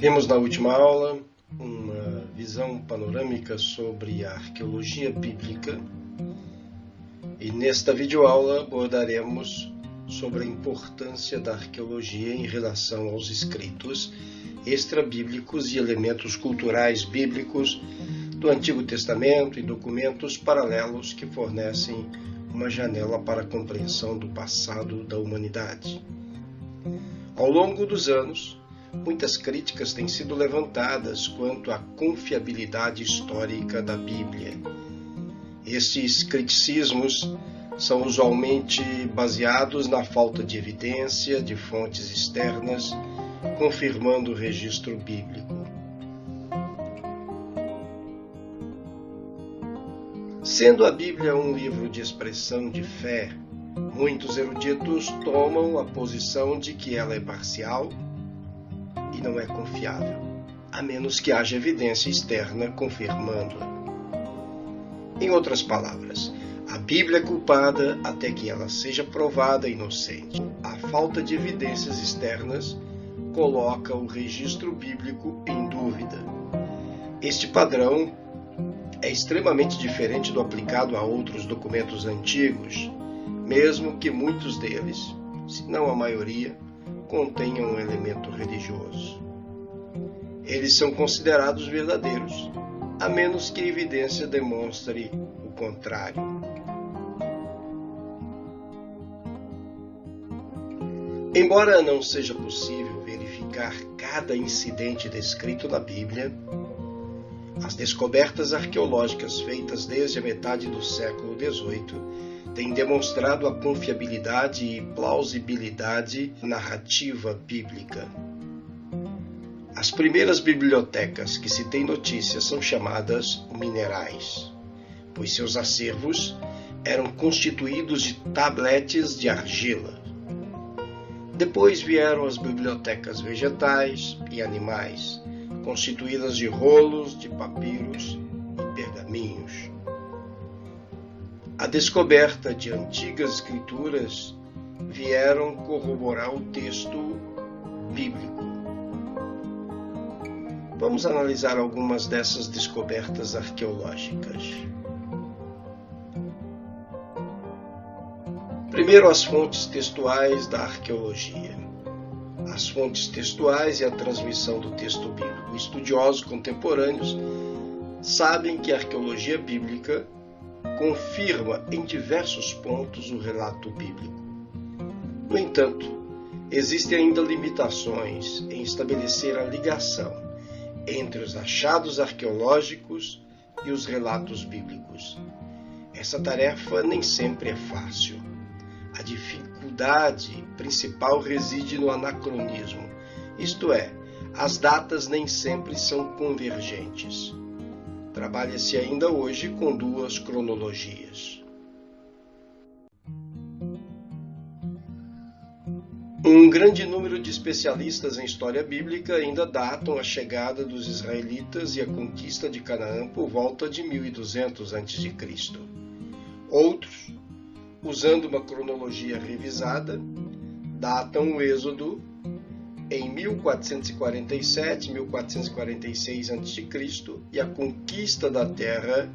Vimos na última aula uma visão panorâmica sobre a arqueologia bíblica e nesta videoaula abordaremos sobre a importância da arqueologia em relação aos escritos extrabíblicos e elementos culturais bíblicos do Antigo Testamento e documentos paralelos que fornecem uma janela para a compreensão do passado da humanidade. Ao longo dos anos, muitas críticas têm sido levantadas quanto à confiabilidade histórica da Bíblia. Estes criticismos são usualmente baseados na falta de evidência de fontes externas confirmando o registro bíblico. Sendo a Bíblia um livro de expressão de fé, muitos eruditos tomam a posição de que ela é parcial e não é confiável, a menos que haja evidência externa confirmando-a. Em outras palavras, a Bíblia é culpada até que ela seja provada inocente. A falta de evidências externas coloca o registro bíblico em dúvida. Este padrão é extremamente diferente do aplicado a outros documentos antigos, mesmo que muitos deles, se não a maioria, contenham um elemento religioso. Eles são considerados verdadeiros, a menos que a evidência demonstre o contrário. Embora não seja possível verificar cada incidente descrito na Bíblia, as descobertas arqueológicas feitas desde a metade do século XVIII têm demonstrado a confiabilidade e plausibilidade narrativa bíblica. As primeiras bibliotecas que se tem notícia são chamadas minerais, pois seus acervos eram constituídos de tabletes de argila. Depois vieram as bibliotecas vegetais e animais, constituídas de rolos de papiros e pergaminhos. A descoberta de antigas escrituras vieram corroborar o texto bíblico. Vamos analisar algumas dessas descobertas arqueológicas. Primeiro, as fontes textuais da arqueologia. As fontes textuais e a transmissão do texto bíblico. Estudiosos contemporâneos sabem que a arqueologia bíblica confirma em diversos pontos o relato bíblico. No entanto, existem ainda limitações em estabelecer a ligação entre os achados arqueológicos e os relatos bíblicos. Essa tarefa nem sempre é fácil. A dificuldade principal reside no anacronismo, isto é, as datas nem sempre são convergentes. Trabalha-se ainda hoje com duas cronologias. Um grande número de especialistas em história bíblica ainda datam a chegada dos israelitas e a conquista de Canaã por volta de 1200 a.C. Outros, usando uma cronologia revisada, datam o êxodo em 1447, 1446 a.C. e a conquista da terra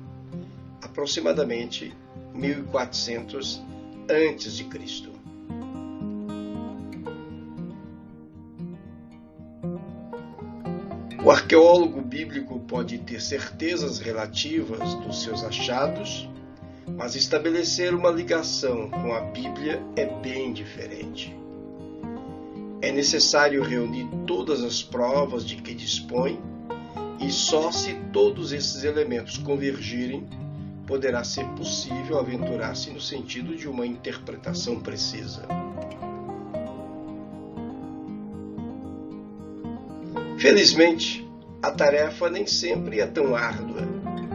aproximadamente 1400 a.C. O arqueólogo bíblico pode ter certezas relativas dos seus achados, mas estabelecer uma ligação com a Bíblia é bem diferente. É necessário reunir todas as provas de que dispõe e só se todos esses elementos convergirem, poderá ser possível aventurar-se no sentido de uma interpretação precisa. Felizmente, a tarefa nem sempre é tão árdua,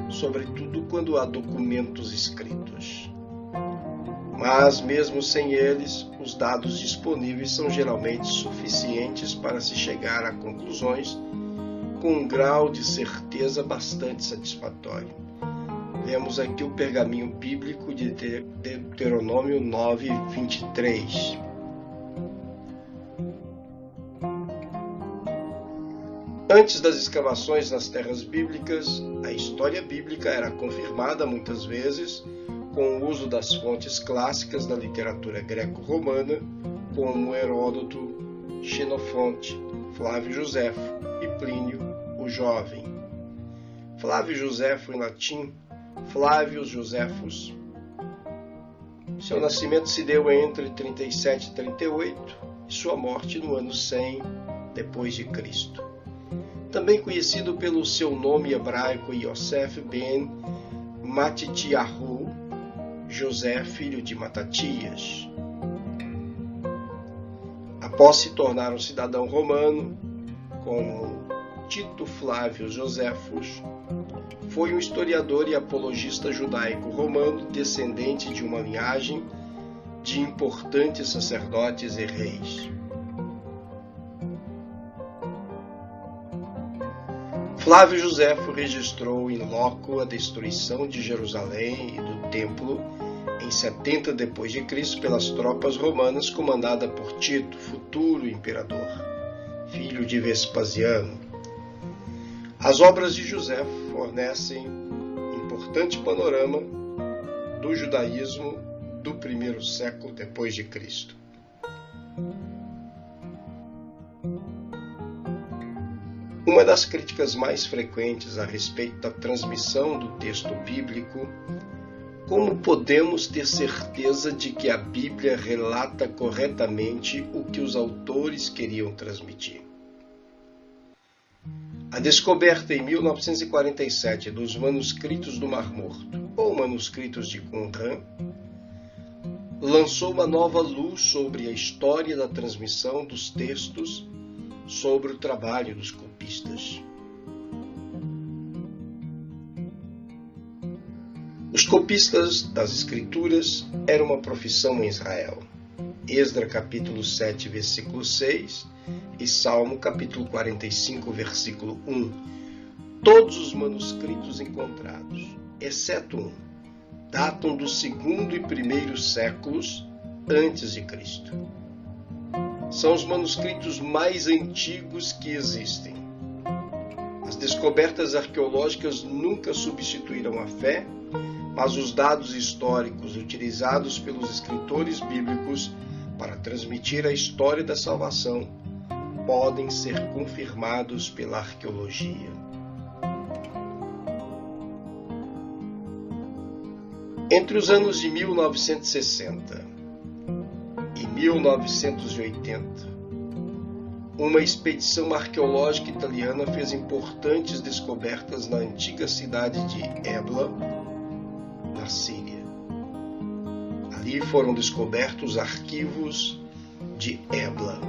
sobretudo quando há documentos escritos. Mas, mesmo sem eles, os dados disponíveis são geralmente suficientes para se chegar a conclusões com um grau de certeza bastante satisfatório. Vemos aqui o pergaminho bíblico de Deuteronômio 9:23. Antes das escavações nas terras bíblicas, a história bíblica era confirmada muitas vezes com o uso das fontes clássicas da literatura greco-romana, como Heródoto, Xenofonte, Flávio Josefo e Plínio o Jovem. Flávio Josefo, em latim, Flavius Josephus. Seu nascimento se deu entre 37 e 38 e sua morte no ano 100 depois de Cristo. Também conhecido pelo seu nome hebraico Yosef ben Matityahu, José, filho de Matatias. Após se tornar um cidadão romano, como Tito Flávio Josephus, foi um historiador e apologista judaico-romano descendente de uma linhagem de importantes sacerdotes e reis. Flávio Josefo registrou in loco a destruição de Jerusalém e do Templo em 70 d.C. pelas tropas romanas comandada por Tito, futuro imperador, filho de Vespasiano. As obras de Josefo fornecem importante panorama do judaísmo do primeiro século depois de Cristo. Uma das críticas mais frequentes a respeito da transmissão do texto bíblico: como podemos ter certeza de que a Bíblia relata corretamente o que os autores queriam transmitir? A descoberta em 1947 dos manuscritos do Mar Morto, ou manuscritos de Qumran, lançou uma nova luz sobre a história da transmissão dos textos, sobre o trabalho dos copistas. Os copistas das Escrituras eram uma profissão em Israel. Esdra capítulo 7, versículo 6 e Salmo capítulo 45, versículo 1. Todos os manuscritos encontrados, exceto um, datam do segundo e primeiro séculos antes de Cristo. São os manuscritos mais antigos que existem. As descobertas arqueológicas nunca substituíram a fé, mas os dados históricos utilizados pelos escritores bíblicos para transmitir a história da salvação podem ser confirmados pela arqueologia. Entre os anos de 1960 e 1980, uma expedição arqueológica italiana fez importantes descobertas na antiga cidade de Ebla, na Síria. Ali foram descobertos arquivos de Ebla.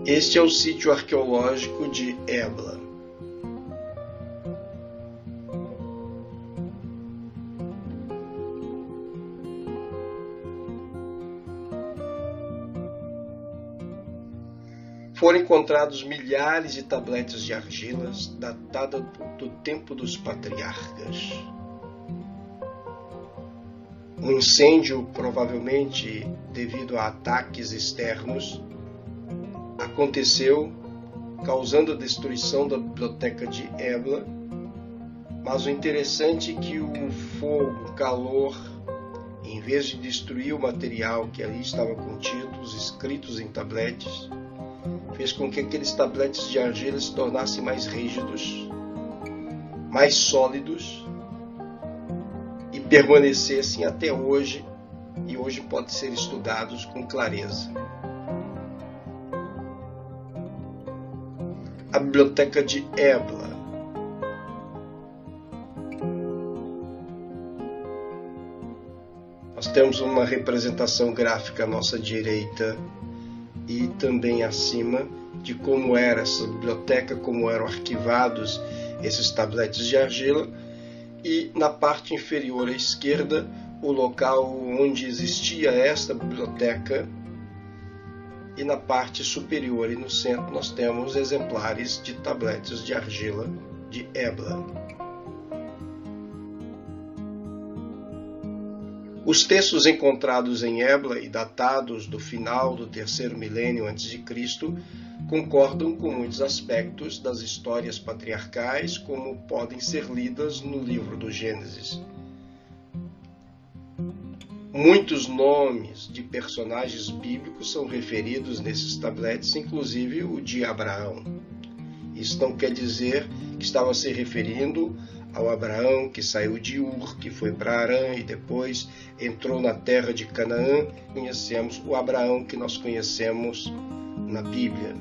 Este é o sítio arqueológico de Ebla. Foram encontrados milhares de tabletes de argilas datadas do tempo dos patriarcas. Um incêndio, provavelmente devido a ataques externos, aconteceu, causando a destruição da biblioteca de Ebla, mas o interessante é que o fogo, o calor, em vez de destruir o material que ali estava contido, os escritos em tabletes, fez com que aqueles tabletes de argila se tornassem mais rígidos, mais sólidos e permanecessem até hoje, e hoje podem ser estudados com clareza. A biblioteca de Ebla. Nós temos uma representação gráfica à nossa direita e também acima de como era essa biblioteca, como eram arquivados esses tabletes de argila, e na parte inferior à esquerda o local onde existia esta biblioteca, e na parte superior e no centro nós temos exemplares de tabletes de argila de Ebla. Os textos encontrados em Ebla e datados do final do terceiro milênio a.C. concordam com muitos aspectos das histórias patriarcais, como podem ser lidas no livro do Gênesis. Muitos nomes de personagens bíblicos são referidos nesses tabletes, inclusive o de Abraão. Isso não quer dizer que estava se referindo ao Abraão que saiu de Ur, que foi para Harã e depois entrou na terra de Canaã. Conhecemos o Abraão que nós conhecemos na Bíblia.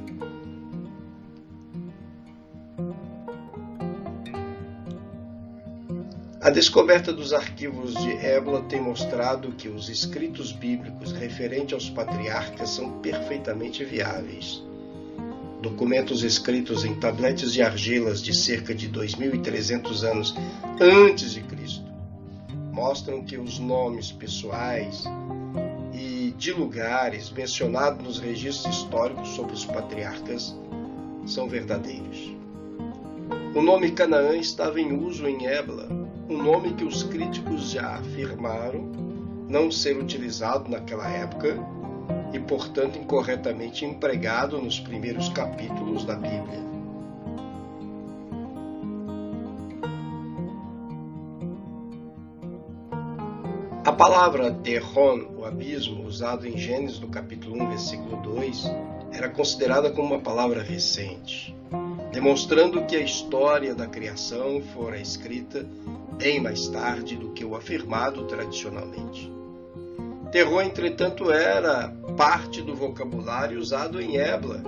A descoberta dos arquivos de Ebla tem mostrado que os escritos bíblicos referentes aos patriarcas são perfeitamente viáveis. Documentos escritos em tabletes de argilas de cerca de 2.300 anos antes de Cristo mostram que os nomes pessoais e de lugares mencionados nos registros históricos sobre os patriarcas são verdadeiros. O nome Canaã estava em uso em Ebla, um nome que os críticos já afirmaram não ser utilizado naquela época e, portanto, incorretamente empregado nos primeiros capítulos da Bíblia. A palavra Terron, o abismo, usado em Gênesis no capítulo 1, versículo 2, era considerada como uma palavra recente, demonstrando que a história da criação fora escrita bem mais tarde do que o afirmado tradicionalmente. Terron, entretanto, era parte do vocabulário usado em Ebla,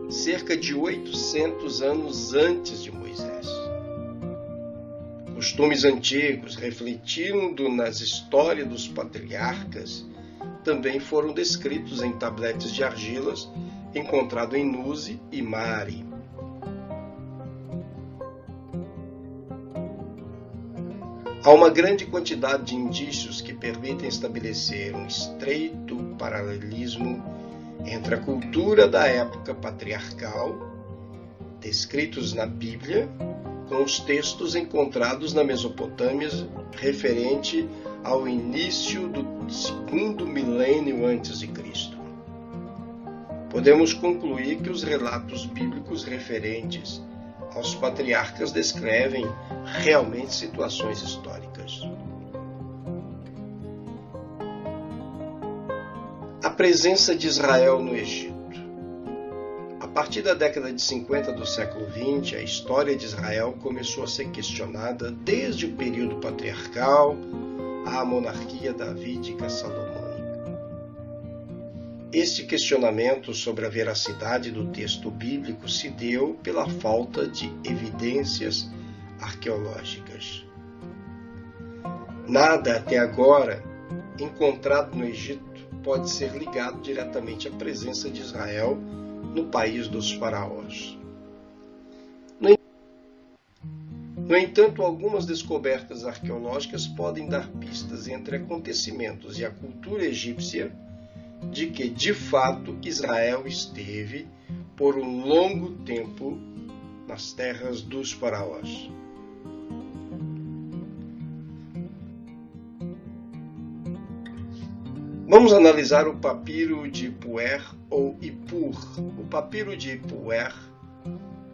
cerca de 800 anos antes de Moisés. Costumes antigos, refletindo nas histórias dos patriarcas, também foram descritos em tabletes de argilas encontrados em Nuzi e Mari. Há uma grande quantidade de indícios que permitem estabelecer um estreito paralelismo entre a cultura da época patriarcal, descritos na Bíblia, com os textos encontrados na Mesopotâmia referente ao início do segundo milênio antes de Cristo. Podemos concluir que os relatos bíblicos referentes aos patriarcas descrevem realmente situações históricas. A presença de Israel no Egito. A partir da década de 50 do século XX, a história de Israel começou a ser questionada desde o período patriarcal à monarquia davídica salomônica. Este questionamento sobre a veracidade do texto bíblico se deu pela falta de evidências arqueológicas. Nada até agora encontrado no Egito pode ser ligado diretamente à presença de Israel no país dos faraós. No entanto, algumas descobertas arqueológicas podem dar pistas entre acontecimentos e a cultura egípcia de que, de fato, Israel esteve por um longo tempo nas terras dos faraós. Vamos analisar o papiro de Ipuer ou Ipur. O papiro de Ipuer,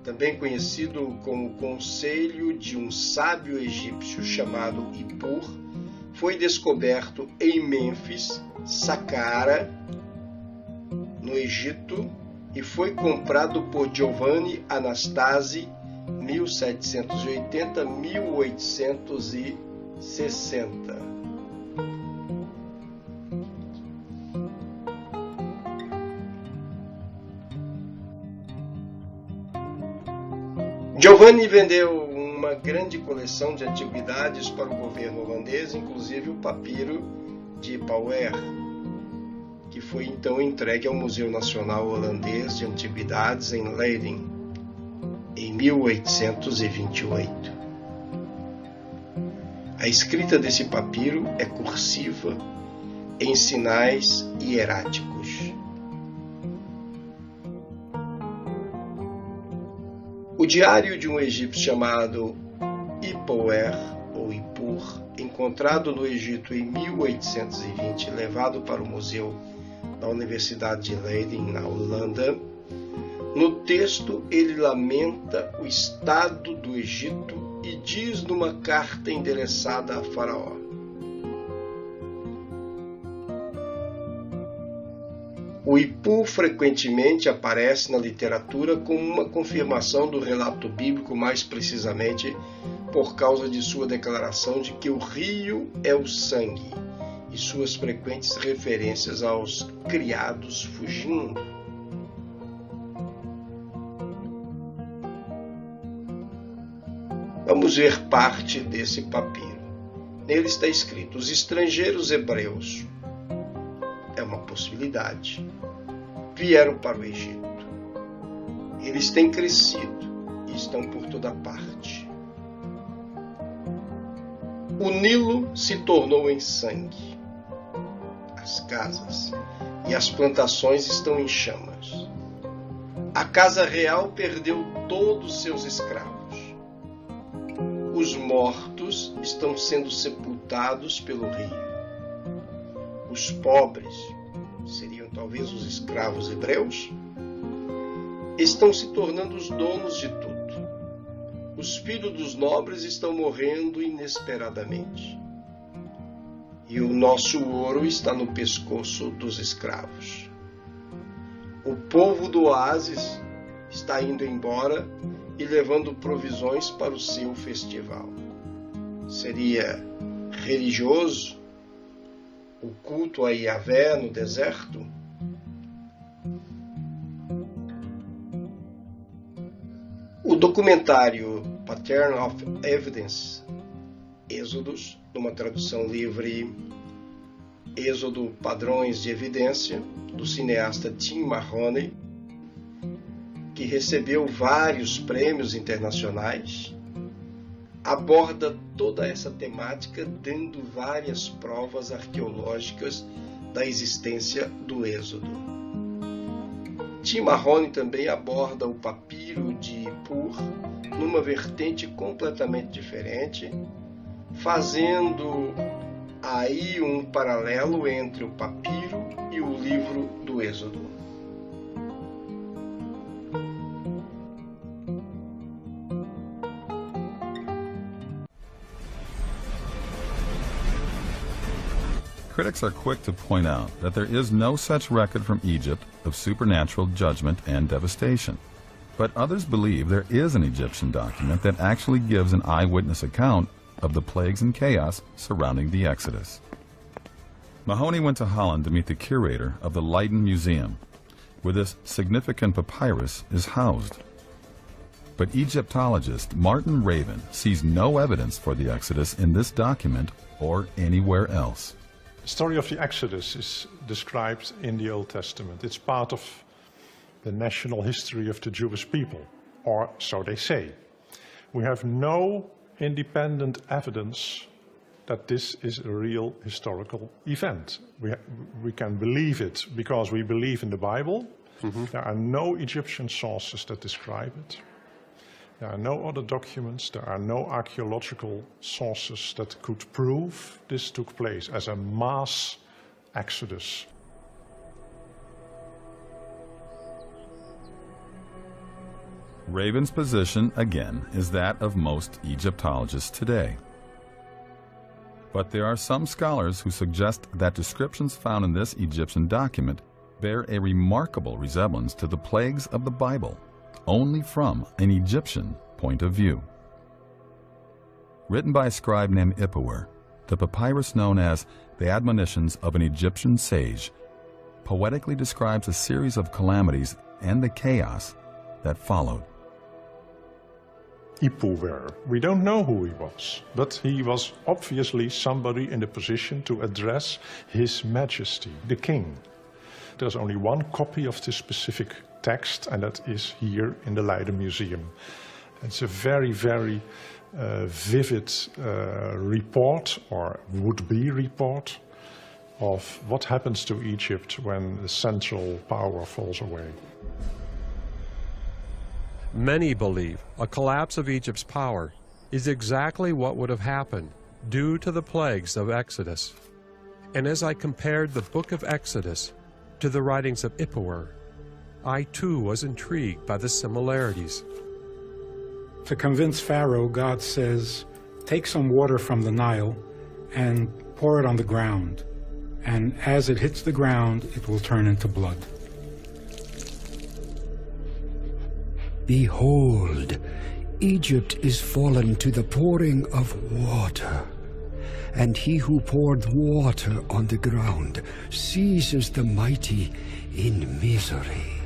também conhecido como conselho de um sábio egípcio chamado Ipur, foi descoberto em Mênfis, Saqqara, no Egito, e foi comprado por Giovanni Anastasi, 1780-1860. Giovanni vendeu uma grande coleção de antiguidades para o governo holandês, inclusive o papiro de Ipuer, que foi então entregue ao Museu Nacional Holandês de Antiguidades em Leiden, em 1828. A escrita desse papiro é cursiva, em sinais hieráticos. O diário de um egípcio chamado Ipuer ou Ipur, em encontrado no Egito em 1820 e levado para o museu da Universidade de Leiden, na Holanda, no texto ele lamenta o estado do Egito e diz numa carta endereçada a Faraó: o Ipu frequentemente aparece na literatura como uma confirmação do relato bíblico, mais precisamente por causa de sua declaração de que o rio é o sangue e suas frequentes referências aos criados fugindo. Vamos ver parte desse papiro. Nele está escrito: os estrangeiros hebreus, é uma possibilidade, vieram para o Egito. Eles têm crescido e estão por toda parte. O Nilo se tornou em sangue. As casas e as plantações estão em chamas. A casa real perdeu todos os seus escravos. Os mortos estão sendo sepultados pelo rio. Os pobres, seriam talvez os escravos hebreus, estão se tornando os donos de tudo. Os filhos dos nobres estão morrendo inesperadamente. E o nosso ouro está no pescoço dos escravos. O povo do oásis está indo embora e levando provisões para o seu festival. Seria religioso o culto a Yahvé no deserto? O documentário Pattern of Evidence, Êxodos, numa tradução livre, Êxodo Padrões de Evidência, do cineasta Tim Mahoney, que recebeu vários prêmios internacionais, aborda toda essa temática dando várias provas arqueológicas da existência do Êxodo. Tim Mahoney também aborda o papiro de Ippur numa vertente completamente diferente, fazendo aí um paralelo entre o papiro e o livro do Êxodo. Critics are quick to point out that there is no such record from Egypt of supernatural judgment and devastation. But others believe there is an Egyptian document that actually gives an eyewitness account of the plagues and chaos surrounding the Exodus. Mahoney went to Holland to meet the curator of the Leiden Museum, where this significant papyrus is housed. But Egyptologist Martin Raven sees no evidence for the Exodus in this document or anywhere else. The story of the Exodus is described in the Old Testament. It's part of the national history of the Jewish people, or so they say. We have no independent evidence that this is a real historical event. We can believe it because we believe in the Bible. There are no Egyptian sources that describe it. There are no other documents, there are no archaeological sources that could prove this took place as a mass exodus. Raven's position, again, is that of most Egyptologists today. But there are some scholars who suggest that descriptions found in this Egyptian document bear a remarkable resemblance to the plagues of the Bible, only from an Egyptian point of view. Written by a scribe named Ipuwer, the papyrus known as the Admonitions of an Egyptian Sage poetically describes a series of calamities and the chaos that followed. Ipuwer. We don't know who he was, but he was obviously somebody in a position to address His Majesty, the King. There's only one copy of this specific text, and that is here in the Leiden Museum. It's a very, very vivid report, or would-be report, of what happens to Egypt when the central power falls away. Many believe a collapse of Egypt's power is exactly what would have happened due to the plagues of Exodus. And as I compared the book of Exodus to the writings of Ipuwer, I too was intrigued by the similarities. To convince Pharaoh, God says, take some water from the Nile and pour it on the ground. And as it hits the ground, it will turn into blood. Behold, Egypt is fallen to the pouring of water, and he who poured water on the ground seizes the mighty in misery.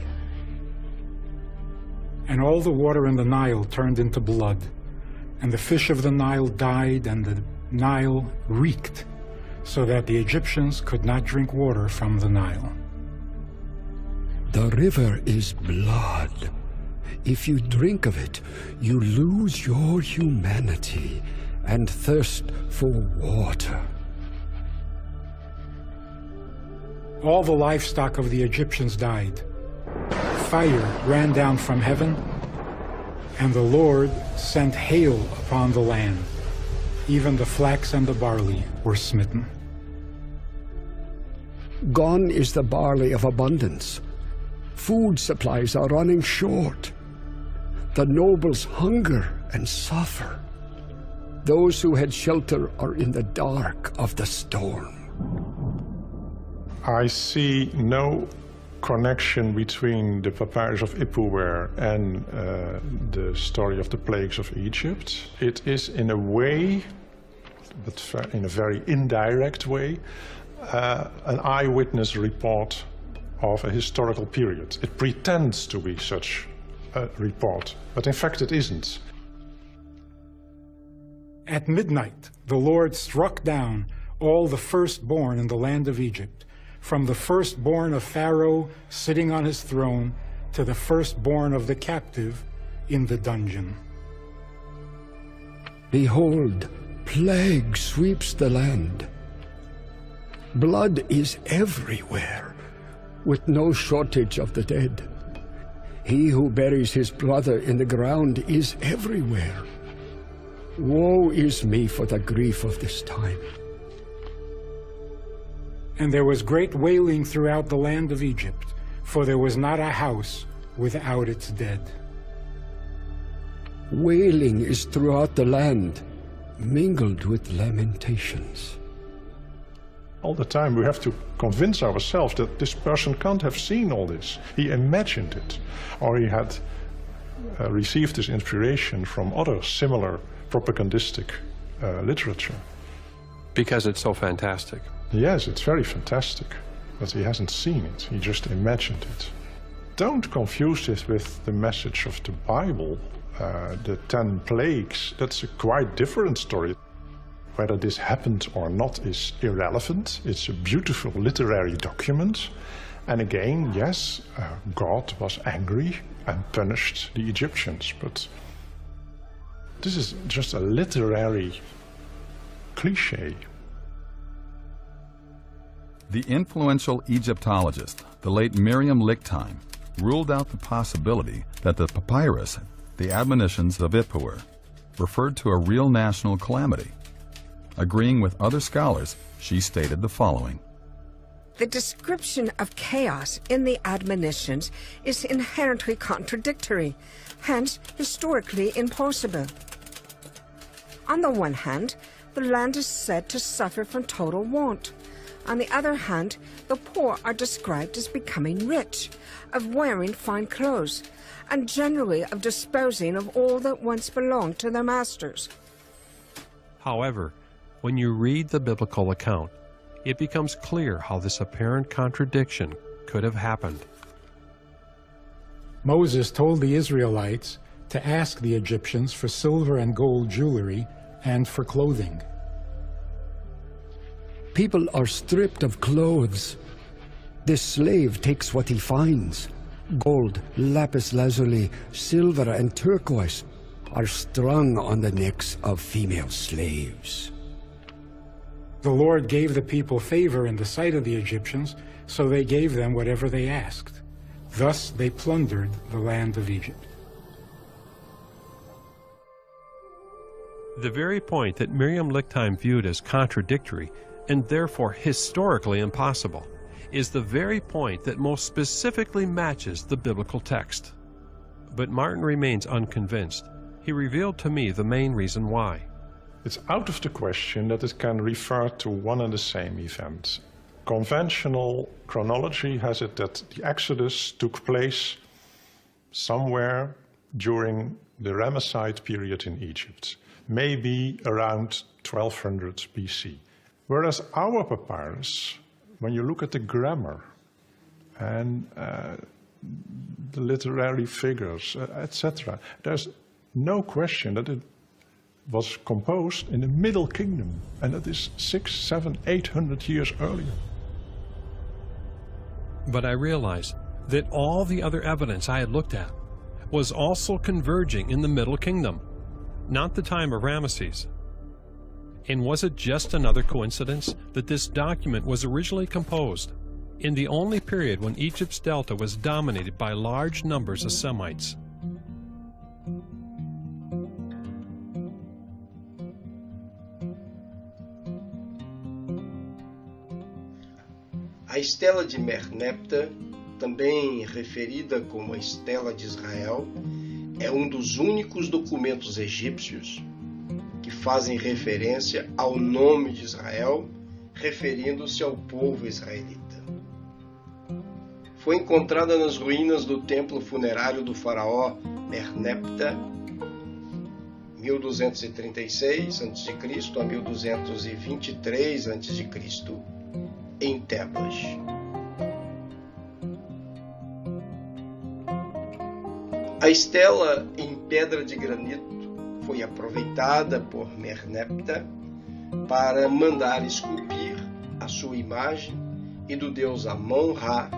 And all the water in the Nile turned into blood, and the fish of the Nile died, and the Nile reeked, so that the Egyptians could not drink water from the Nile. The river is blood. If you drink of it, you lose your humanity and thirst for water. All the livestock of the Egyptians died. Fire ran down from heaven, and the Lord sent hail upon the land. Even the flax and the barley were smitten. Gone is the barley of abundance. Food supplies are running short. The nobles hunger and suffer. Those who had shelter are in the dark of the storm. I see no connection between the papyrus of Ipuwer and the story of the plagues of Egypt. It is in a way, but in a very indirect way, an eyewitness report of a historical period. It pretends to be such a report, but in fact it isn't. At midnight, the Lord struck down all the firstborn in the land of Egypt, from the firstborn of Pharaoh sitting on his throne to the firstborn of the captive in the dungeon. Behold, plague sweeps the land. Blood is everywhere, with no shortage of the dead. He who buries his brother in the ground is everywhere. Woe is me for the grief of this time. And there was great wailing throughout the land of Egypt, for there was not a house without its dead. Wailing is throughout the land, mingled with lamentations. All the time we have to convince ourselves that this person can't have seen all this. He imagined it, or he had received his inspiration from other similar propagandistic literature. Because it's so fantastic. Yes, it's very fantastic, but he hasn't seen it, he just imagined it. Don't confuse this with the message of the Bible, the 10 plagues. That's a quite different story. Whether this happened or not is irrelevant. It's a beautiful literary document. And again, yes, God was angry and punished the Egyptians, but this is just a literary cliché. The influential Egyptologist, the late Miriam Lichtheim, ruled out the possibility that the papyrus, the admonitions of Ipuwer, referred to a real national calamity. Agreeing with other scholars, she stated the following. The description of chaos in the admonitions is inherently contradictory, hence historically impossible. On the one hand, the land is said to suffer from total want. On the other hand, the poor are described as becoming rich, of wearing fine clothes, and generally of disposing of all that once belonged to their masters. However, when you read the biblical account, it becomes clear how this apparent contradiction could have happened. Moses told the Israelites to ask the Egyptians for silver and gold jewelry and for clothing. People are stripped of clothes. The slave takes what he finds. Gold, lapis lazuli, silver, and turquoise are strung on the necks of female slaves. The Lord gave the people favor in the sight of the Egyptians, so they gave them whatever they asked. Thus they plundered the land of Egypt. The very point that Miriam Lichtheim viewed as contradictory and therefore historically impossible is the very point that most specifically matches the biblical text. But Martin remains unconvinced. He revealed to me the main reason why. It's out of the question that it can refer to one and the same event. Conventional chronology has it that the Exodus took place somewhere during the Ramesside period in Egypt, maybe around 1200 BC. Whereas our papyrus, when you look at the grammar and the literary figures, etc., there's no question that it was composed in the Middle Kingdom, and that is 600, 700, 800 years earlier. But I realized that all the other evidence I had looked at was also converging in the Middle Kingdom, not the time of Ramesses. And was it just another coincidence that this document was originally composed in the only period when Egypt's delta was dominated by large numbers of Semites? A Estela de Merneptah, também referida como a Estela de Israel, é um dos únicos documentos egípcios que fazem referência ao nome de Israel, referindo-se ao povo israelita. Foi encontrada nas ruínas do templo funerário do faraó Merneptah, 1236 a.C. a 1223 a.C., em Tebas. A estela em pedra de granito foi aproveitada por Merneptah para mandar esculpir a sua imagem e do deus Amon-Ra,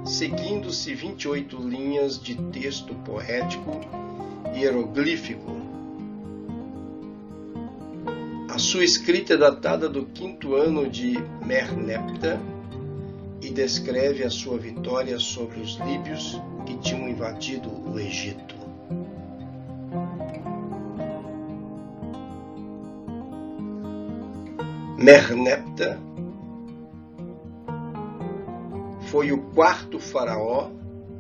seguindo-se 28 linhas de texto poético e hieroglífico. A sua escrita é datada do 5º ano de Merneptah e descreve a sua vitória sobre os líbios que tinham invadido o Egito. Merneptah foi o 4º faraó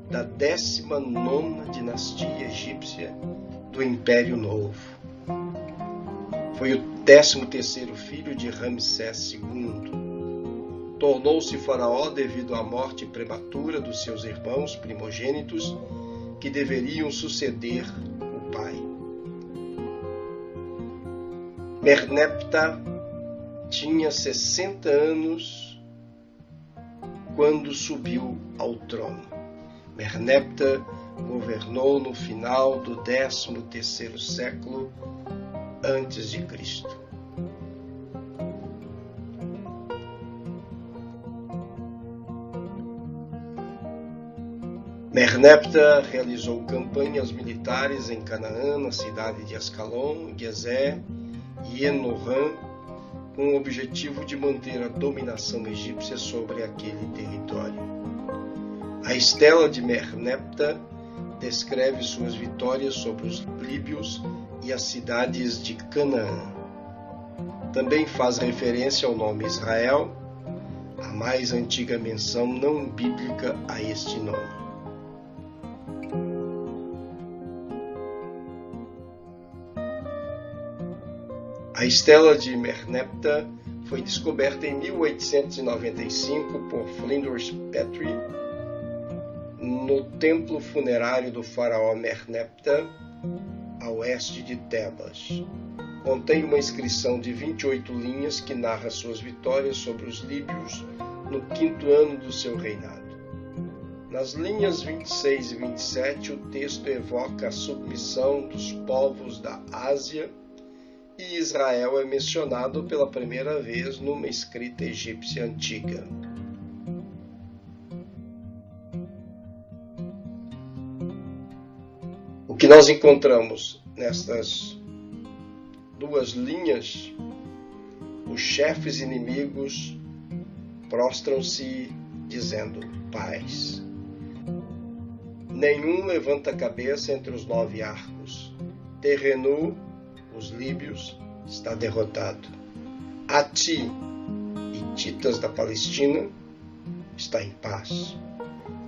da 19ª dinastia egípcia do Império Novo. Foi o 13º filho de Ramsés II. Tornou-se faraó devido à morte prematura dos seus irmãos primogênitos, que deveriam suceder o pai. Merneptah tinha 60 anos quando subiu ao trono. Merneptah governou no final do 13º século antes de Cristo. Merneptah realizou campanhas militares em Canaã, na cidade de Ascalon, Gezer e Enoram, com o objetivo de manter a dominação egípcia sobre aquele território. A Estela de Merneptah descreve suas vitórias sobre os líbios e as cidades de Canaã. Também faz referência ao nome Israel, a mais antiga menção não bíblica a este nome. A Estela de Merneptah foi descoberta em 1895 por Flinders Petrie no templo funerário do faraó Merneptah, a oeste de Tebas. Contém uma inscrição de 28 linhas que narra suas vitórias sobre os líbios no 5º ano do seu reinado. Nas linhas 26 e 27, o texto evoca a submissão dos povos da Ásia, e Israel é mencionado pela primeira vez numa escrita egípcia antiga. O que nós encontramos nestas duas linhas, os chefes inimigos prostram-se dizendo paz. Nenhum levanta a cabeça entre os 9 arcos. Terrenu, os líbios, está derrotado. Ati, hititas da Palestina, está em paz.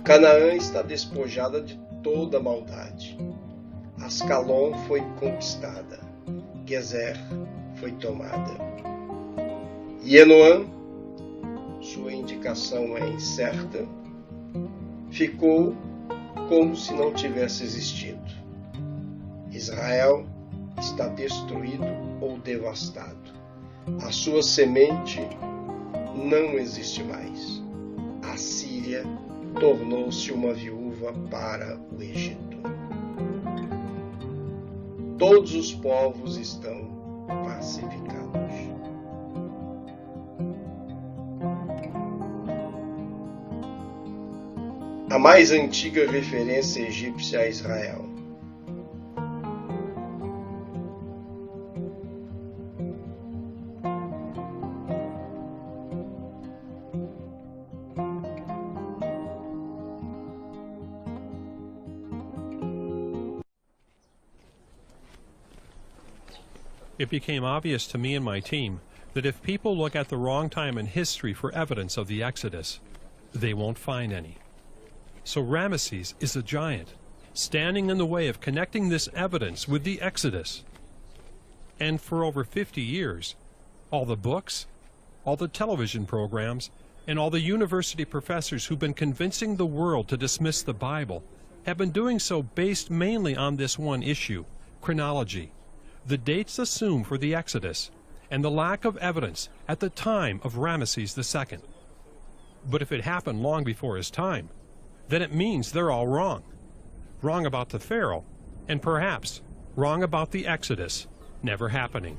Canaã está despojada de toda maldade. Ascalon foi conquistada. Gezer foi tomada. Enoã, sua indicação é incerta, ficou como se não tivesse existido. Israel está destruído ou devastado. A sua semente não existe mais. A Síria tornou-se uma viúva para o Egito. Todos os povos estão pacificados. A mais antiga referência egípcia a Israel. It became obvious to me and my team that if people look at the wrong time in history for evidence of the Exodus, they won't find any. So Ramesses is a giant, standing in the way of connecting this evidence with the Exodus. And for over 50 years, all the books, all the television programs, and all the university professors who've been convincing the world to dismiss the Bible have been doing so based mainly on this one issue, chronology, the dates assumed for the Exodus, and the lack of evidence at the time of Ramesses II. But if it happened long before his time, then it means they're all wrong. Wrong about the Pharaoh, and perhaps wrong about the Exodus never happening.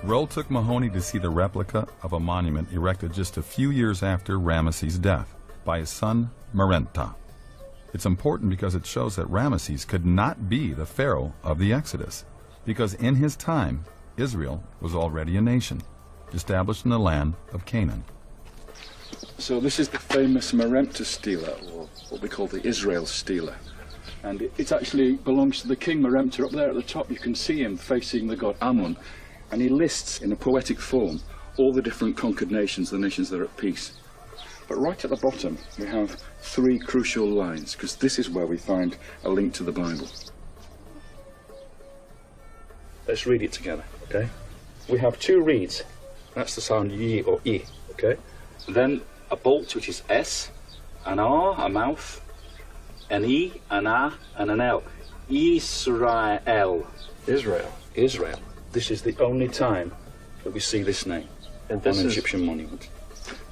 Roll took Mahoney to see the replica of a monument erected just a few years after Ramesses' death by his son Merenta. It's important because it shows that Ramesses could not be the Pharaoh of the Exodus, because in his time, Israel was already a nation, established in the land of Canaan. So this is the famous Merenta stela, or what we call the Israel stela. And it actually belongs to the king Merenta. Up there at the top you can see him facing the god Amun, and he lists in a poetic form all the different conquered nations, the nations that are at peace. But right at the bottom we have three crucial lines, because this is where we find a link to the Bible. Let's read it together, okay? We have two reeds. That's the sound Y or I, okay? Then a bolt, which is S, an R, a mouth, an E, an A, and an L. Israel. Israel. Israel. This is the only time that we see this name on an Egyptian monument.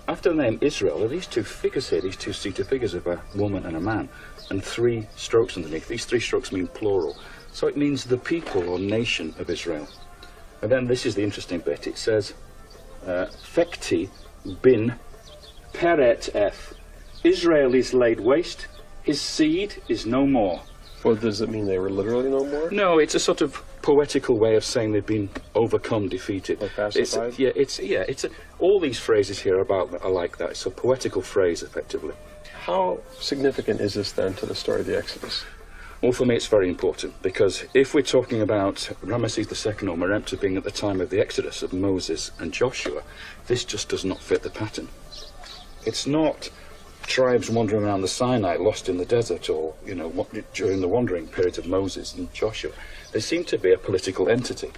After the name Israel, there are these two figures here, these two seated figures of a woman and a man, and three strokes underneath. These three strokes mean plural. So it means the people or nation of Israel. And then this is the interesting bit. It says, Fekti bin Peret F. Israel is laid waste, his seed is no more. Well, does it mean they were literally no more? No, it's a sort of poetical way of saying they've been overcome, defeated. Or pacified? All these phrases here are like that. It's a poetical phrase, effectively. How significant is this then to the story of the Exodus? Well, for me it's very important, because if we're talking about Ramesses II or Merenta being at the time of the Exodus of Moses and Joshua, this just does not fit the pattern. It's not tribes wandering around the Sinai lost in the desert, or, you know, during the wandering period of Moses and Joshua. They seem to be a political entity.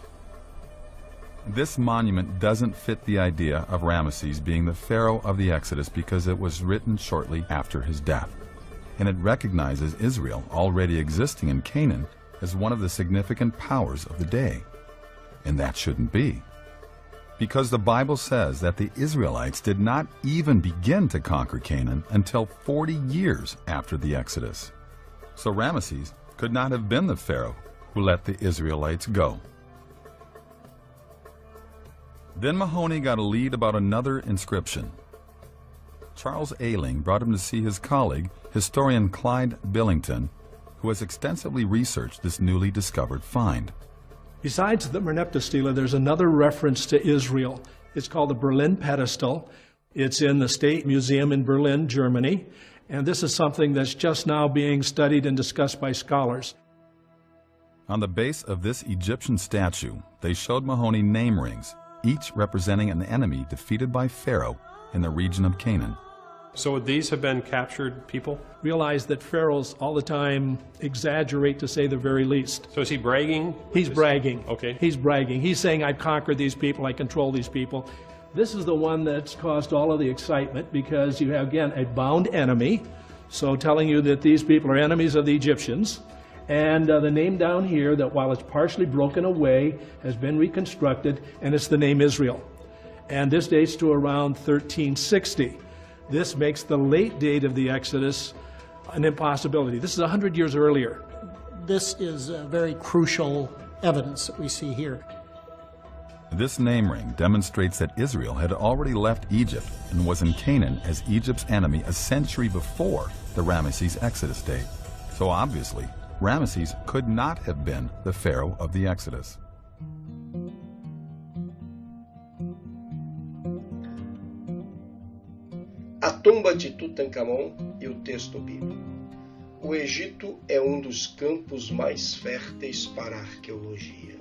This monument doesn't fit the idea of Ramesses being the Pharaoh of the Exodus because it was written shortly after his death. And it recognizes Israel already existing in Canaan as one of the significant powers of the day. And that shouldn't be. Because the Bible says that the Israelites did not even begin to conquer Canaan until 40 years after the Exodus. So Ramesses could not have been the Pharaoh who let the Israelites go. Then Mahoney got a lead about another inscription. Charles Ayling brought him to see his colleague, historian Clyde Billington, who has extensively researched this newly discovered find. Besides the Merneptah stela, there's another reference to Israel. It's called the Berlin Pedestal. It's in the State Museum in Berlin, Germany. And this is something that's just now being studied and discussed by scholars. On the base of this Egyptian statue, they showed Mahoney name rings, each representing an enemy defeated by Pharaoh in the region of Canaan. So would these have been captured people? Realize that pharaohs all the time exaggerate, to say the very least. So is he bragging? He's bragging. Okay. He's bragging. He's saying, I've conquered these people, I control these people. This is the one that's caused all of the excitement because you have, again, a bound enemy. So telling you that these people are enemies of the Egyptians. And the name down here, that while it's partially broken away, has been reconstructed, and it's the name Israel. And this dates to around 1360. This makes the late date of the Exodus an impossibility. This is 100 years earlier. This is very crucial evidence that we see here. This name ring demonstrates that Israel had already left Egypt and was in Canaan as Egypt's enemy a century before the Ramesses Exodus date. So obviously, Ramesses could not have been the Pharaoh of the Exodus. A tumba de Tutankhamon e o texto bíblico. O Egito é um dos campos mais férteis para a arqueologia.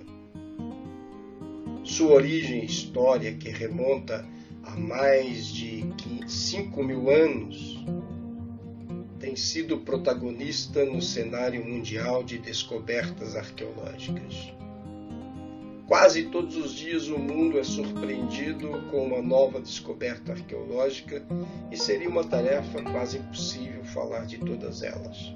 Sua origem e história, que remonta a mais de 5.000 anos, tem sido protagonista no cenário mundial de descobertas arqueológicas. Quase todos os dias o mundo é surpreendido com uma nova descoberta arqueológica e seria uma tarefa quase impossível falar de todas elas.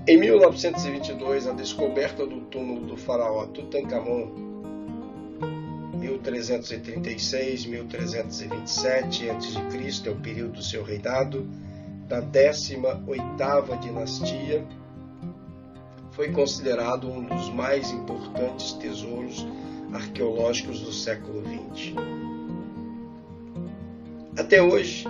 Em 1922, a descoberta do túmulo do faraó Tutankhamon, 1336-1327 a.C. é o período do seu reinado, da 18ª dinastia, foi considerado um dos mais importantes tesouros arqueológicos do século XX. Até hoje,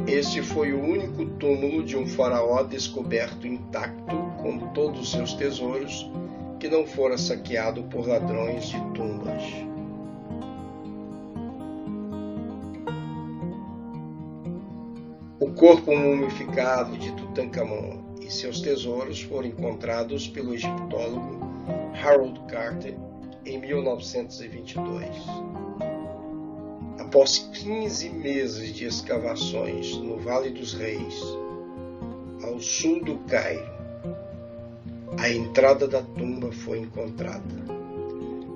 este foi o único túmulo de um faraó descoberto intacto, com todos os seus tesouros, que não fora saqueado por ladrões de tumbas. O corpo mumificado de Tutankhamon e seus tesouros foram encontrados pelo egiptólogo Harold Carter em 1922. Após 15 meses de escavações no Vale dos Reis, ao sul do Cairo, a entrada da tumba foi encontrada.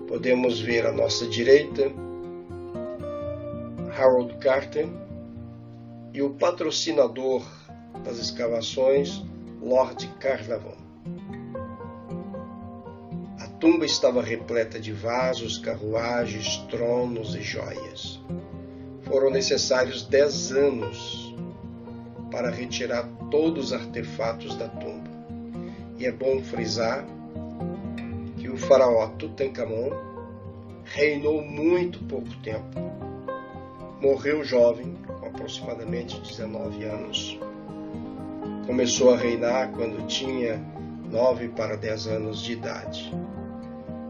Podemos ver à nossa direita Harold Carter e o patrocinador das escavações, Lord Carnarvon. A tumba estava repleta de vasos, carruagens, tronos e joias. Foram necessários 10 anos para retirar todos os artefatos da tumba. E é bom frisar que o faraó Tutankhamon reinou muito pouco tempo. Morreu jovem, com aproximadamente 19 anos. Começou a reinar quando tinha 9 para 10 anos de idade.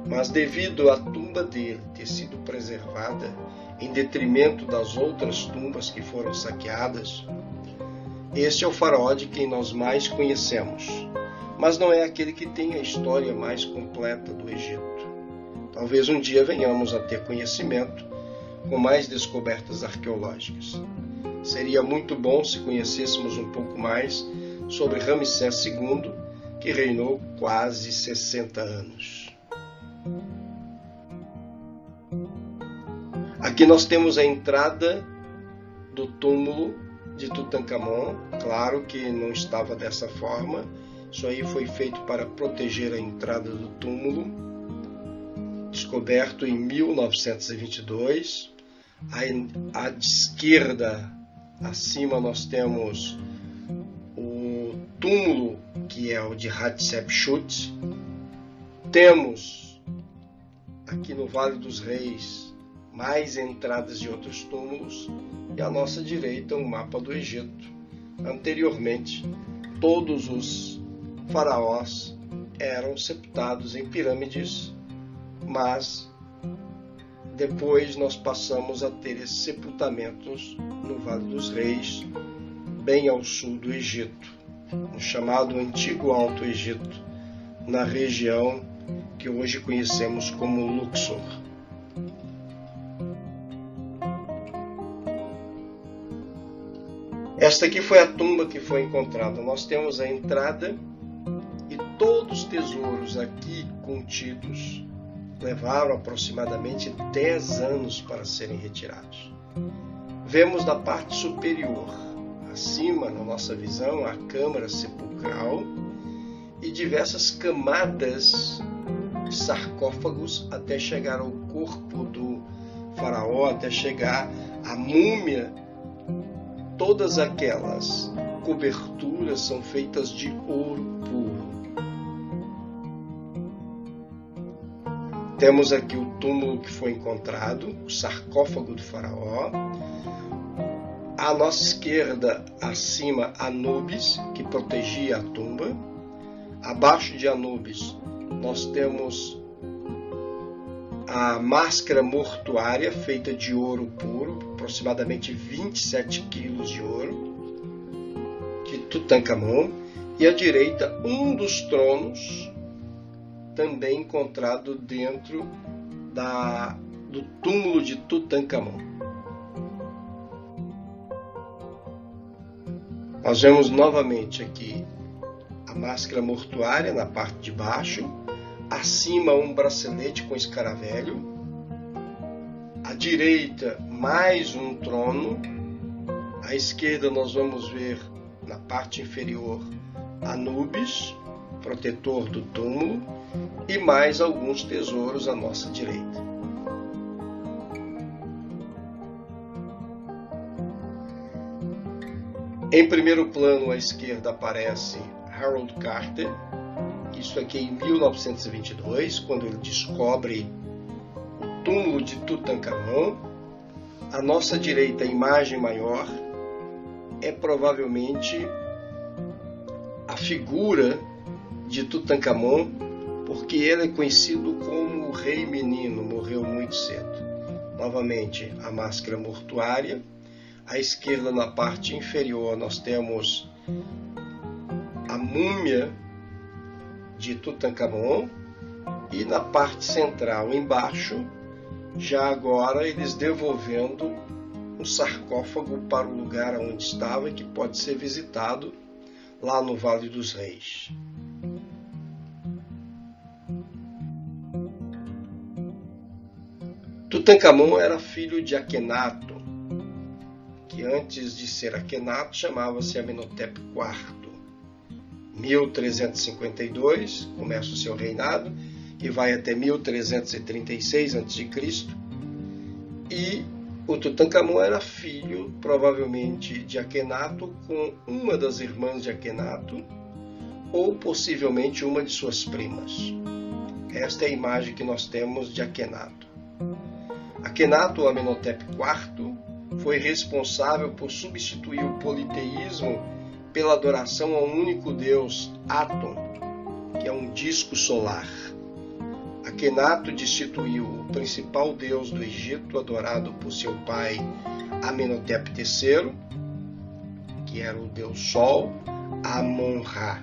Mas devido à tumba dele ter sido preservada, em detrimento das outras tumbas que foram saqueadas, este é o faraó de quem nós mais conhecemos, mas não é aquele que tem a história mais completa do Egito. Talvez um dia venhamos a ter conhecimento com mais descobertas arqueológicas. Seria muito bom se conhecêssemos um pouco mais sobre Ramsés II, que reinou quase 60 anos. Aqui nós temos a entrada do túmulo de Tutankhamon. Claro que não estava dessa forma. Isso aí foi feito para proteger a entrada do túmulo. Descoberto em 1922. À esquerda, acima, nós temos o túmulo, que é o de Hatshepsut. Temos aqui no Vale dos Reis mais entradas de outros túmulos e à nossa direita um mapa do Egito. Anteriormente, todos os faraós eram sepultados em pirâmides, mas depois nós passamos a ter esses sepultamentos no Vale dos Reis, bem ao sul do Egito, no chamado Antigo Alto Egito, na região que hoje conhecemos como Luxor. Esta aqui foi a tumba que foi encontrada. Nós temos a entrada e todos os tesouros aqui contidos levaram aproximadamente 10 anos para serem retirados. Vemos na parte superior, acima, na nossa visão, a câmara sepulcral e diversas camadas de sarcófagos até chegar ao corpo do faraó, até chegar à múmia. Todas aquelas coberturas são feitas de ouro puro. Temos aqui o túmulo que foi encontrado, o sarcófago do faraó. À nossa esquerda, acima, Anubis, que protegia a tumba. Abaixo de Anubis, nós temos a máscara mortuária feita de ouro puro, aproximadamente 27 quilos de ouro, de Tutankhamon. E à direita, um dos tronos, também encontrado dentro do túmulo de Tutankhamon. Nós vemos novamente aqui a máscara mortuária na parte de baixo, acima um bracelete com escaravelho, à direita mais um trono, à esquerda nós vamos ver na parte inferior Anubis, protetor do túmulo, e mais alguns tesouros à nossa direita. Em primeiro plano à esquerda aparece Harold Carter, isso aqui em 1922, quando ele descobre o túmulo de Tutankhamon. À nossa direita, a imagem maior é provavelmente a figura de Tutankhamon, porque ele é conhecido como o Rei Menino, morreu muito cedo. Novamente, a máscara mortuária. À esquerda, na parte inferior, nós temos a múmia de Tutankhamon, e na parte central, embaixo, já agora eles devolvendo um sarcófago para o lugar onde estava e que pode ser visitado lá no Vale dos Reis. Tutankhamon era filho de Akhenato, que antes de ser Akhenato chamava-se Amenhotep IV. 1352 começa o seu reinado e vai até 1336 a.C. E o Tutankhamon era filho, provavelmente, de Akhenato com uma das irmãs de Akhenato ou possivelmente uma de suas primas. Esta é a imagem que nós temos de Akhenato. Akhenato, Amenhotep IV, foi responsável por substituir o politeísmo pela adoração a um único deus, Atum, que é um disco solar. Akhenato destituiu o principal deus do Egito, adorado por seu pai Amenhotep III, que era o deus Sol, Amon-Ra.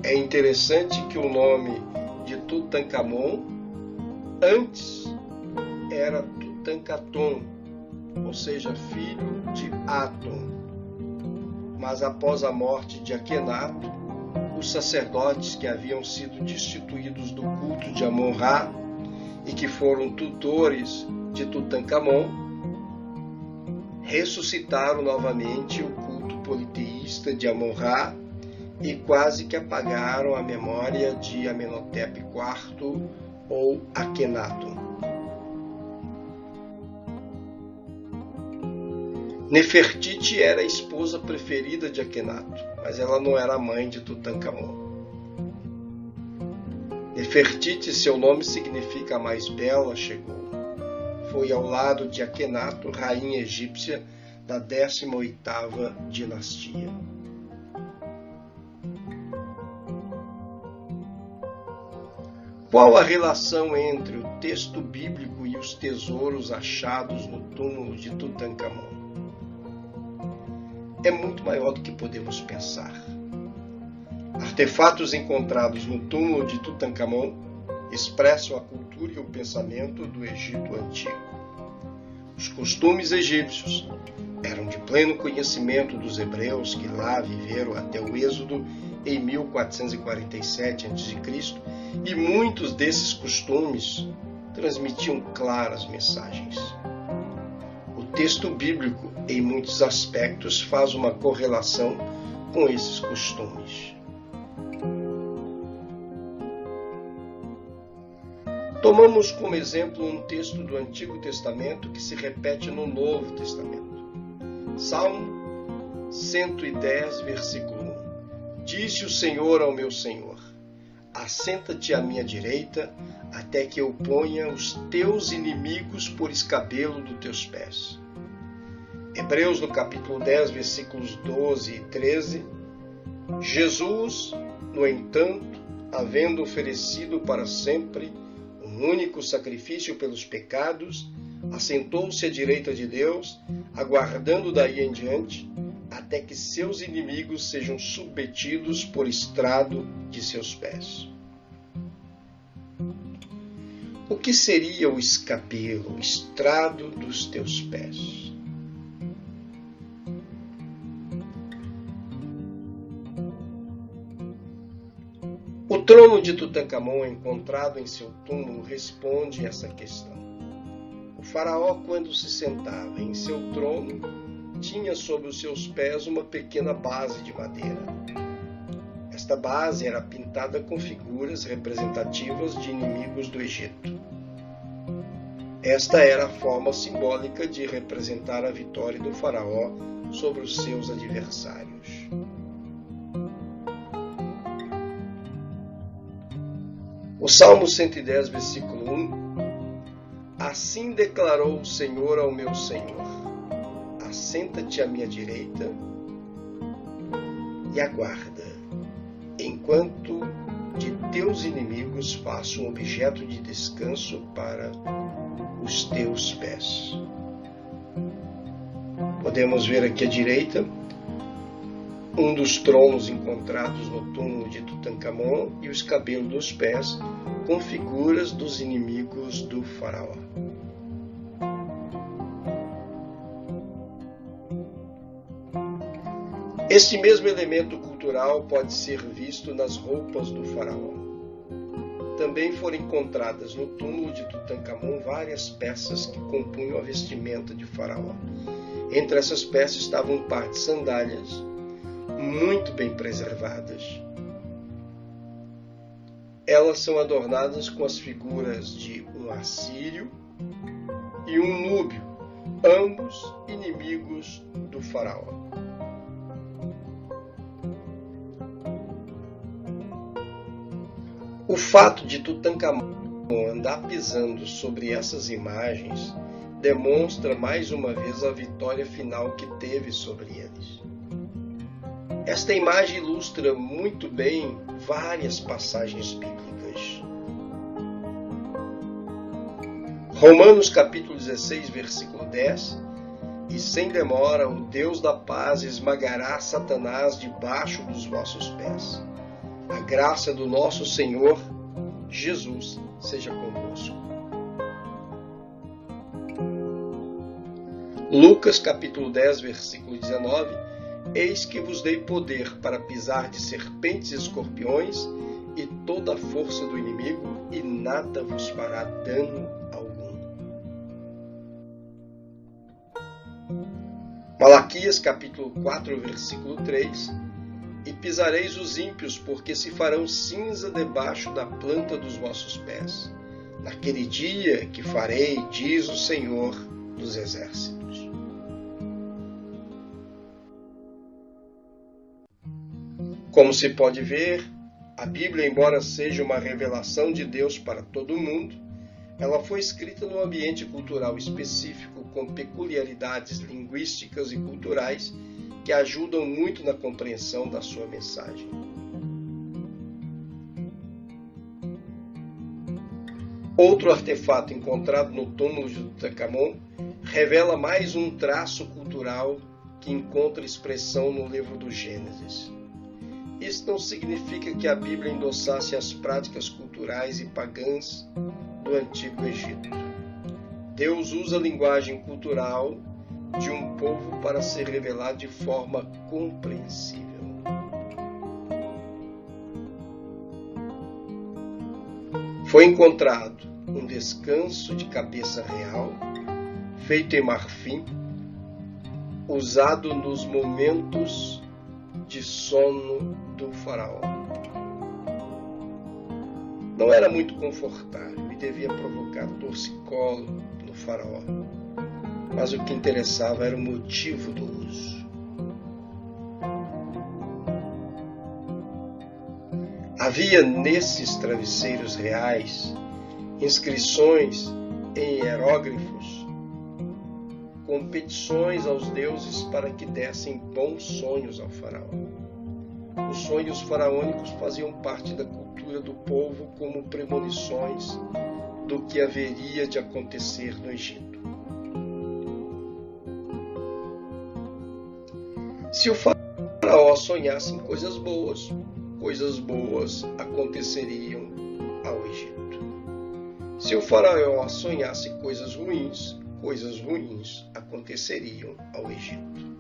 É interessante que o nome de Tutankhamon antes era Tutankhaton, ou seja, filho de Atum. Mas após a morte de Akhenato, os sacerdotes que haviam sido destituídos do culto de Amon-Ra e que foram tutores de Tutankhamon, ressuscitaram novamente o culto politeísta de Amon-Ra e quase que apagaram a memória de Amenhotep IV ou Akhenato. Nefertiti era a esposa preferida de Akhenato, mas ela não era a mãe de Tutankhamon. Nefertiti, seu nome significa a mais bela, chegou. Foi ao lado de Akhenato, rainha egípcia da 18ª dinastia. Qual a relação entre o texto bíblico e os tesouros achados no túmulo de Tutancâmon? É muito maior do que podemos pensar. Artefatos encontrados no túmulo de Tutancâmon expressam a cultura e o pensamento do Egito Antigo. Os costumes egípcios eram de pleno conhecimento dos hebreus que lá viveram até o Êxodo em 1447 a.C., e muitos desses costumes transmitiam claras mensagens. O texto bíblico, em muitos aspectos, faz uma correlação com esses costumes. Tomamos como exemplo um texto do Antigo Testamento que se repete no Novo Testamento. Salmo 110, versículo 1. Disse o Senhor ao meu Senhor: assenta-te à minha direita, até que eu ponha os teus inimigos por escabelo dos teus pés. Hebreus, no capítulo 10, versículos 12 e 13. Jesus, no entanto, havendo oferecido para sempre um único sacrifício pelos pecados, assentou-se à direita de Deus, aguardando daí em diante, até que seus inimigos sejam submetidos por estrado de seus pés. O que seria o escabelo, o estrado dos teus pés? O trono de Tutancâmon encontrado em seu túmulo responde essa questão. O faraó, quando se sentava em seu trono, tinha sobre os seus pés uma pequena base de madeira. Esta base era pintada com figuras representativas de inimigos do Egito. Esta era a forma simbólica de representar a vitória do faraó sobre os seus adversários. O Salmo 110, versículo 1. Assim declarou o Senhor ao meu Senhor: assenta-te à minha direita e aguarda, enquanto de teus inimigos faço um objeto de descanso para os teus pés. Podemos ver aqui à direita um dos tronos encontrados no túmulo de Tutancâmon e o escabelo dos pés com figuras dos inimigos do faraó. Este mesmo elemento cultural pode ser visto nas roupas do faraó. Também foram encontradas no túmulo de Tutancâmon várias peças que compunham a vestimenta de faraó. Entre essas peças estava um par de sandálias, muito bem preservadas. Elas são adornadas com as figuras de um assírio e um núbio, ambos inimigos do faraó. O fato de Tutancâmon andar pisando sobre essas imagens demonstra mais uma vez a vitória final que teve sobre eles. Esta imagem ilustra muito bem várias passagens bíblicas. Romanos capítulo 16, versículo 10. E sem demora o Deus da paz esmagará Satanás debaixo dos vossos pés. A graça do nosso Senhor Jesus seja convosco. Lucas capítulo 10, versículo 19. Eis que vos dei poder para pisar de serpentes e escorpiões e toda a força do inimigo, e nada vos fará dano algum. Malaquias capítulo 4, versículo 3. E pisareis os ímpios, porque se farão cinza debaixo da planta dos vossos pés, naquele dia que farei, diz o Senhor dos Exércitos. Como se pode ver, a Bíblia, embora seja uma revelação de Deus para todo mundo, ela foi escrita num ambiente cultural específico, com peculiaridades linguísticas e culturais que ajudam muito na compreensão da sua mensagem. Outro artefato encontrado no túmulo de Tutankhamon revela mais um traço cultural que encontra expressão no livro do Gênesis. Isso não significa que a Bíblia endossasse as práticas culturais e pagãs do Antigo Egito. Deus usa a linguagem cultural de um povo para se revelar de forma compreensível. Foi encontrado um descanso de cabeça real, feito em marfim, usado nos momentos de sono do faraó. Não era muito confortável e devia provocar torcicolo no faraó, mas o que interessava era o motivo do uso. Havia nesses travesseiros reais inscrições em hieróglifos, competições aos deuses para que dessem bons sonhos ao faraó. Os sonhos faraônicos faziam parte da cultura do povo como premonições do que haveria de acontecer no Egito. Se o faraó sonhasse em coisas boas aconteceriam ao Egito. Se o faraó sonhasse coisas ruins aconteceriam ao Egito.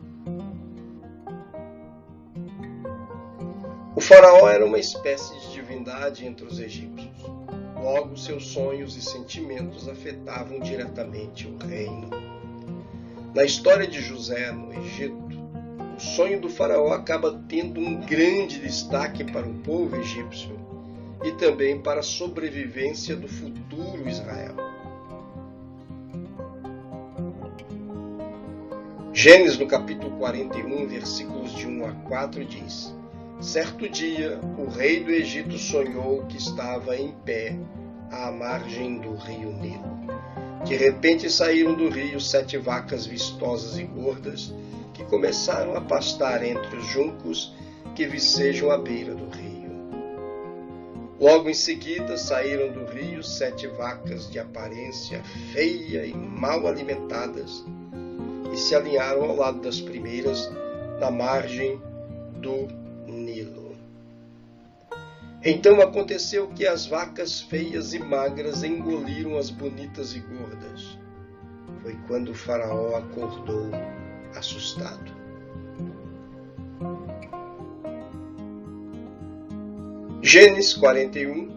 O faraó era uma espécie de divindade entre os egípcios. Logo, seus sonhos e sentimentos afetavam diretamente o reino. Na história de José no Egito, o sonho do faraó acaba tendo um grande destaque para o povo egípcio e também para a sobrevivência do futuro Israel. Gênesis, no capítulo 41, versículos de 1 a 4, diz: Certo dia, o rei do Egito sonhou que estava em pé à margem do rio Nilo. De repente saíram do rio 7 vacas vistosas e gordas, que começaram a pastar entre os juncos que vicejam à beira do rio. Logo em seguida saíram do rio 7 vacas de aparência feia e mal alimentadas e se alinharam ao lado das primeiras na margem do Nilo. Então aconteceu que as vacas feias e magras engoliram as bonitas e gordas. Foi quando o faraó acordou assustado. Gênesis 41,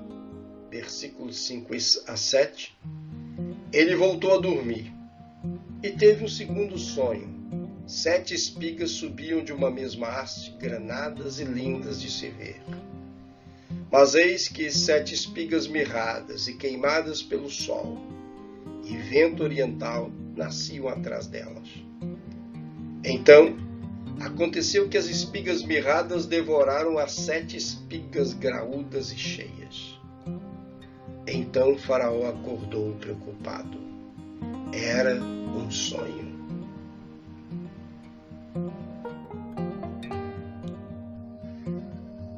versículos 5 a 7. Ele voltou a dormir e teve um segundo sonho. 7 espigas subiam de uma mesma haste, granadas e lindas de se ver. Mas eis que 7 espigas mirradas e queimadas pelo sol e vento oriental nasciam atrás delas. Então, aconteceu que as espigas mirradas devoraram as 7 espigas graúdas e cheias. Então o faraó acordou preocupado. Era um sonho.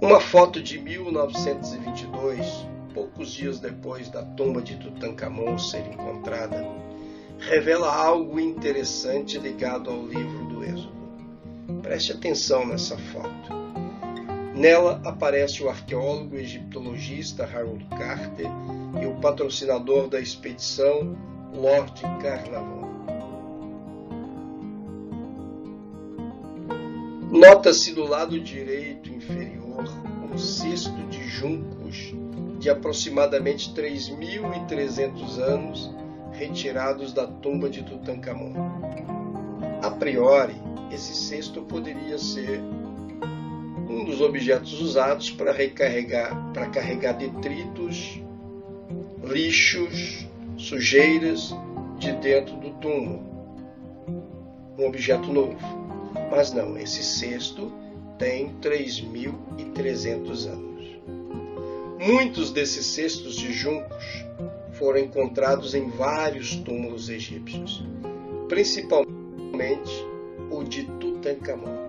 Uma foto de 1922, poucos dias depois da tumba de Tutankhamon ser encontrada, revela algo interessante ligado ao livro do Êxodo. Preste atenção nessa foto. Nela aparece o arqueólogo egiptologista Harold Carter e o patrocinador da expedição, Lord Carnarvon. Nota-se do lado direito inferior um cesto de juncos de aproximadamente 3.300 anos retirados da tumba de Tutankhamon. A priori, esse cesto poderia ser um dos objetos usados para carregar detritos, lixos, sujeiras de dentro do túmulo. Um objeto novo. Mas não, esse cesto tem 3.300 anos. Muitos desses cestos de juncos foram encontrados em vários túmulos egípcios, principalmente o de Tutankhamon.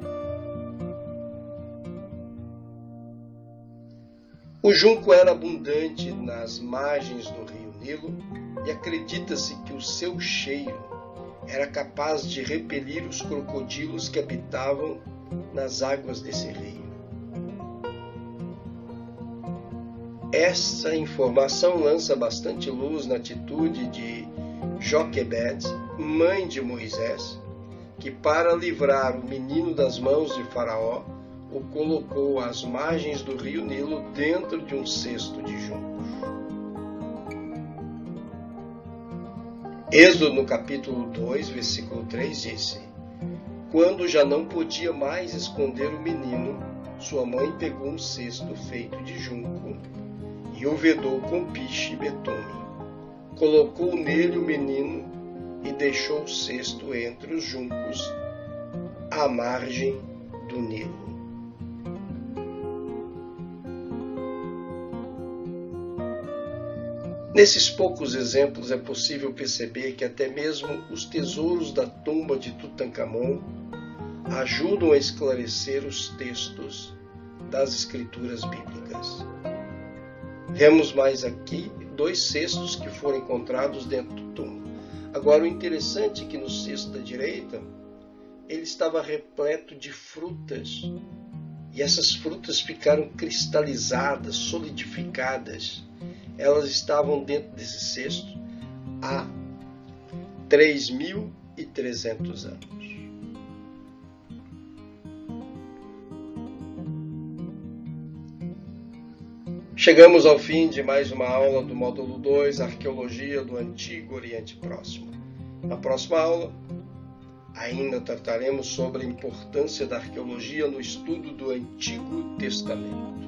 O junco era abundante nas margens do rio Nilo e acredita-se que o seu cheiro era capaz de repelir os crocodilos que habitavam nas águas desse rio. Essa informação lança bastante luz na atitude de Joquebed, mãe de Moisés, que para livrar o menino das mãos de Faraó, o colocou às margens do rio Nilo dentro de um cesto de juncos. Êxodo no capítulo 2, versículo 3 disse: Quando já não podia mais esconder o menino, sua mãe pegou um cesto feito de junco e o vedou com piche e betume. Colocou nele o menino e deixou o cesto entre os juncos à margem do Nilo. Nesses poucos exemplos é possível perceber que até mesmo os tesouros da tumba de Tutancâmon ajudam a esclarecer os textos das escrituras bíblicas. Vemos mais aqui 2 cestos que foram encontrados dentro do túmulo. Agora, o interessante é que no cesto da direita, ele estava repleto de frutas. E essas frutas ficaram cristalizadas, solidificadas. Elas estavam dentro desse cesto há 3.300 anos. Chegamos ao fim de mais uma aula do módulo 2, Arqueologia do Antigo Oriente Próximo. Na próxima aula, ainda trataremos sobre a importância da arqueologia no estudo do Antigo Testamento.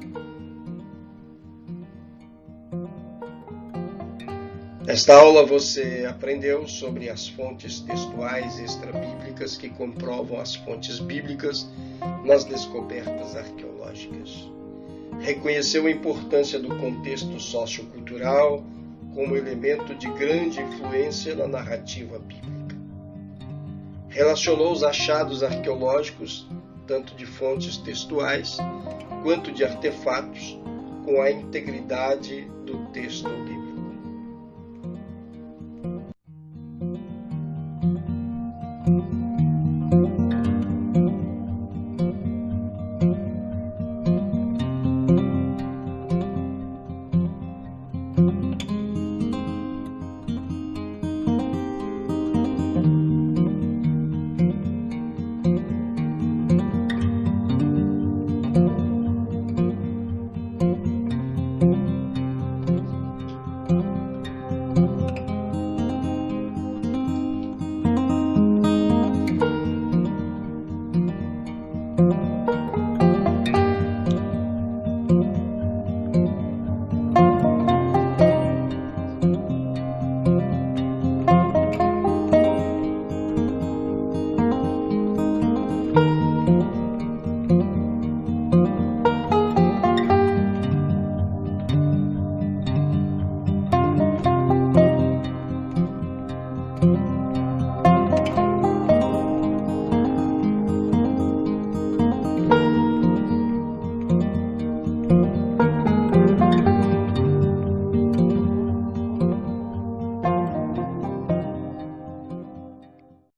Nesta aula você aprendeu sobre as fontes textuais extrabíblicas que comprovam as fontes bíblicas nas descobertas arqueológicas. Reconheceu a importância do contexto sociocultural como elemento de grande influência na narrativa bíblica. Relacionou os achados arqueológicos, tanto de fontes textuais quanto de artefatos, com a integridade do texto bíblico. Thank you.